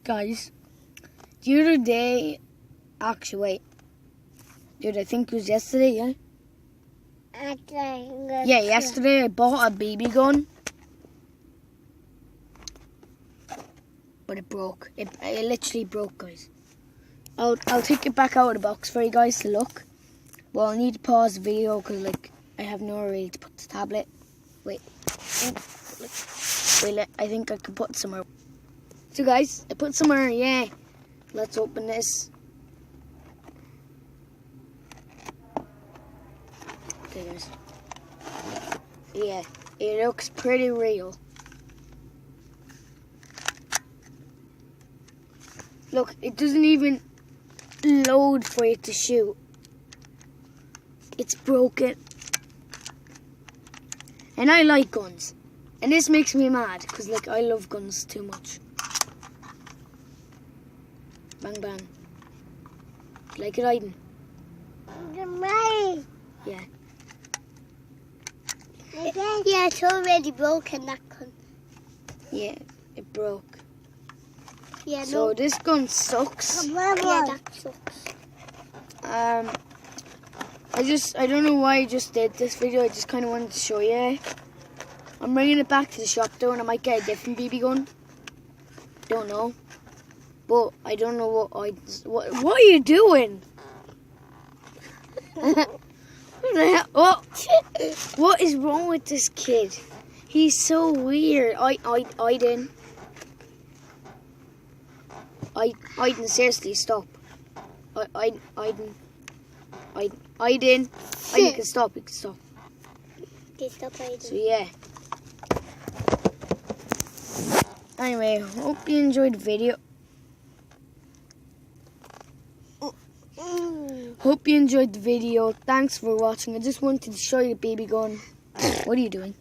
Guys, the other day, actually, wait, dude, I think it was yesterday, yeah? Yeah, yesterday I bought a BB gun, but it broke. It literally broke, guys. I'll take it back out of the box for you guys to look. Well, I need to pause the video because, like, I have nowhere really to put the tablet. Wait, I think I can put it somewhere. So, guys, I put it somewhere, yeah. Let's open this. Okay, guys. Yeah, it looks pretty real. Look, it doesn't even load for you to shoot. It's broken. And I like guns. And this makes me mad because, like, I love guns too much. Bang, bang. Like it, Aiden? Yeah. Yeah, it's already broken, that gun. Yeah, it broke. Yeah, So this gun sucks. Yeah, that sucks. I don't know why I just did this video. I just kind of wanted to show you. I'm bringing it back to the shop though, and I might get a different BB gun. Don't know. But I don't know what are you doing? What is wrong with this kid? He's so weird. Aiden, seriously, stop. Aiden, you can stop. You can stop. Okay, stop, Aiden. So yeah. Anyway, hope you enjoyed the video. Hope you enjoyed the video. Thanks for watching. I just wanted to show you the BB gun. What are you doing?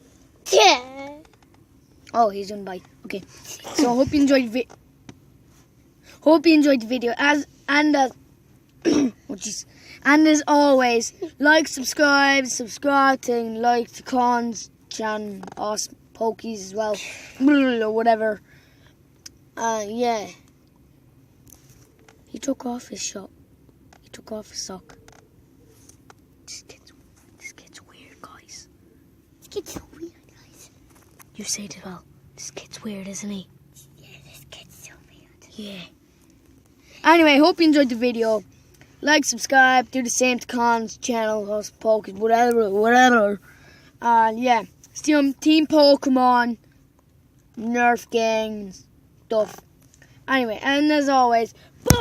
Yeah. Oh, he's doing bye. Okay. So I hope you enjoyed the video. And as always, like, subscribe to like the Cons channel, us Pokies as well, or whatever. Yeah. He took off his shot. He took off his sock. This kid's weird, guys. This kid's so weird, guys. You say it as well. This kid's weird, isn't he? Yeah, this kid's so weird. Yeah. Anyway, hope you enjoyed the video. Like, subscribe, do the same to Cons channel, us Pokies, whatever. Yeah. Team Pokemon, Nerf gangs, stuff. Anyway, and as always, bye!